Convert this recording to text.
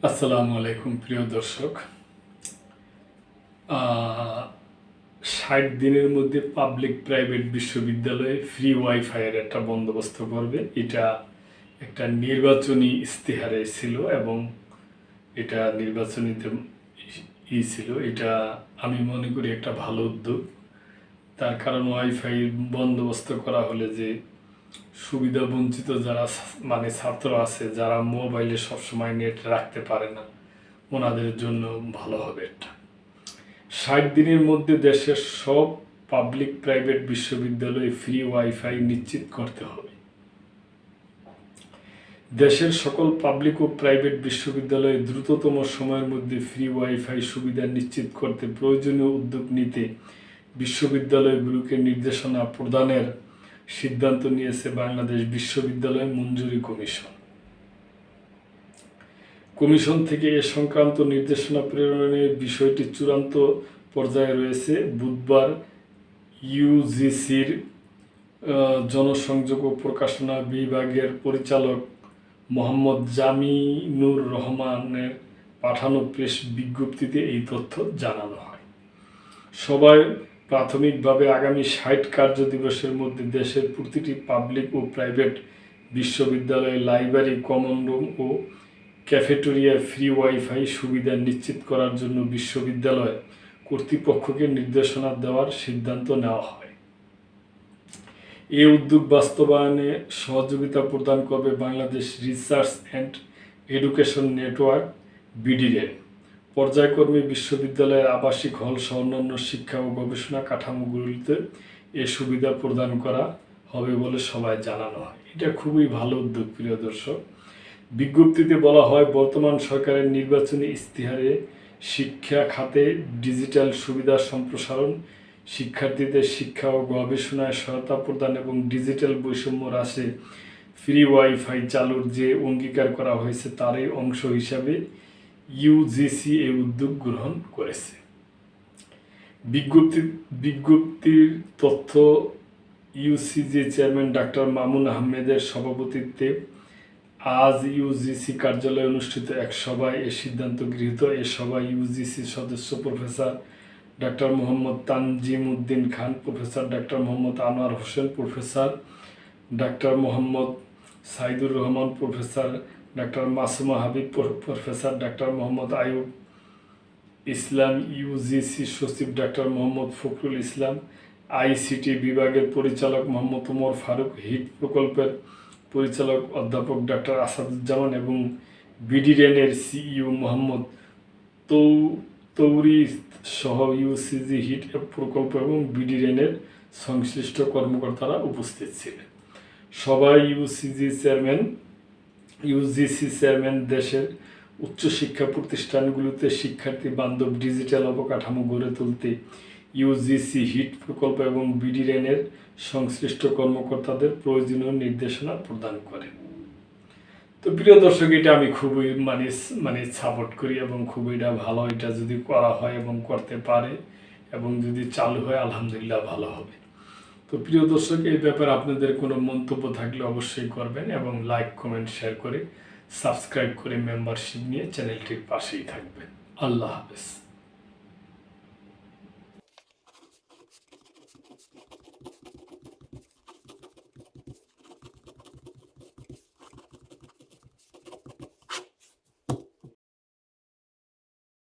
আসসালামু আলাইকুম প্রিয় দর্শক। 60 দিনের মধ্যে পাবলিক প্রাইভেট বিশ্ববিদ্যালয়ে ফ্রি ওয়াইফাইয়ের একটা বন্দোবস্ত করবে। এটা একটা নির্বাচনী ইস্তেহারে ছিল এবং এটা নির্বাচনীতে ছিল। এটা আমি মনে করি একটা ভালো উদ্যোগ। তার কারণ ওয়াইফাই বন্দোবস্ত করা হলে যে সুবিধা বঞ্চিত যারা ছাত্র আছে, যারা মোবাইলে সবসময় নেট রাখতে পারে না, ওনাদের জন্য ভালো হবে এটা। 60 দিনের মধ্যে দেশের সব পাবলিক প্রাইভেট বিশ্ববিদ্যালয়ে ফ্রি ওয়াইফাই নিশ্চিত করতে হবে। দেশের সকল পাবলিক ও প্রাইভেট বিশ্ববিদ্যালয়ে দ্রুততম সময়ের মধ্যে ফ্রি ওয়াইফাই সুবিধা নিশ্চিত করতে প্রয়োজনীয় উদ্যোগ নিতে বিশ্ববিদ্যালয়গুলোকে নির্দেশনা প্রদানের সিদ্ধান্ত নিয়েছে বাংলাদেশ বিশ্ববিদ্যালয় মঞ্জুরি কমিশন। কমিশন থেকে এ সংক্রান্ত নির্দেশনা প্রেরণের বিষয়টি চূড়ান্ত পর্যায়ে রয়েছে। বুধবার ইউজিসির জনসংযোগ ও প্রকাশনা বিভাগের পরিচালক মোহাম্মদ জামিনুর রহমানের পাঠানো প্রেস বিজ্ঞপ্তিতে এই তথ্য জানানো হয়। সবাই প্রাথমিকভাবে আগামী 60 কার্য দিবসের মধ্যে দেশের প্রতিটি পাবলিক ও প্রাইভেট বিশ্ববিদ্যালয়ে লাইব্রেরি, কমন রুম ও ক্যাফেটেরিয়া ফ্রি ওয়াইফাই সুবিধা নিশ্চিত করার জন্য বিশ্ববিদ্যালয় কর্তৃপক্ষকে নির্দেশনা দেওয়ার সিদ্ধান্ত নেওয়া হয়। এই উদ্যোগ বাস্তবায়নে সহযোগিতা প্রদান করবে Bangladesh research and education network BDN. পর্যায়ক্রমে বিশ্ববিদ্যালয়ের আবাসিক হল সহ অন্যান্য শিক্ষা ও গবেষণা কাঠামোগুলিতে এ সুবিধা প্রদান করা হবে বলে সবাই জানানো হয়। এটা খুবই ভালো উদ্যোগ প্রিয় দর্শক। বিজ্ঞপ্তিতে বলা হয়, বর্তমান সরকারের নির্বাচনী ইস্তেহারে শিক্ষা খাতে ডিজিটাল সুবিধা সম্প্রসারণ, শিক্ষার্থীদের শিক্ষা ও গবেষণায় সহায়তা প্রদান এবং ডিজিটাল বৈষম্য হ্রাসে ফ্রি ওয়াইফাই চালুর যে অঙ্গীকার করা হয়েছে তারই অংশ হিসাবে ইউজিসি এই উদ্যোগ গ্রহণ করেছে। বিজ্ঞপ্তির তথ্য ইউসিজি চেয়ারম্যান ডাক্তার মামুন আহমেদের সভাপতিত্বে আজ ইউজিসি কার্যালয়ে অনুষ্ঠিত এক সভায় এ সিদ্ধান্ত গৃহীত। এ সভায় ইউজিসির সদস্য professor doctor Mohammad Tanzim Uddin Khan, professor doctor Mohammad Anwar Hossain, professor doctor Mohammad Saidur Rahman, professor doctor Masuma Habib, professor doctor Mohammad Ayub Islam, UGC সচিব ডাক্তার মোহাম্মদ ফখরুল ইসলাম, আইসিটি বিভাগের পরিচালক মোহাম্মদ ওমর ফারুক, হিট প্রকল্পের পরিচালক অধ্যাপক ডাক্তার আসাদুজ্জামান এবং বিডিএনের সিইও মোহাম্মদ তৌরি সহ ইউসিজি হিট প্রকল্প এবং বিডিএনের সংশ্লিষ্ট কর্মকর্তারা উপস্থিত ছিলেন। সবাই ইউজিসি চেয়ারম্যান দেশের উচ্চশিক্ষা প্রতিষ্ঠানগুলোতে শিক্ষার্থী বান্ধব ডিজিটাল অবকাঠামো গড়ে তুলতে ইউজিসি হিট প্রকল্প এবং বিডিএনের সংশ্লিষ্ট কর্মকর্তাদের প্রয়োজনীয় নির্দেশনা প্রদান করেন। তো প্রিয় দর্শক, এটা আমি খুবই সাপোর্ট করি এবং খুবই এটা ভালো। এটা যদি করা হয় এবং করতে পারে এবং যদি চালু হয়, আলহামদুলিল্লাহ ভালো হবে। তো প্রিয় দর্শক, এই ব্যাপারে আপনাদের কোনো মন্তব্য থাকলে অবশ্যই করবেন এবং লাইক, কমেন্ট, শেয়ার করে সাবস্ক্রাইব করে মেম্বারশিপ নিয়ে চ্যানেলটির পাশেই থাকবেন। আল্লাহ হাফেজ।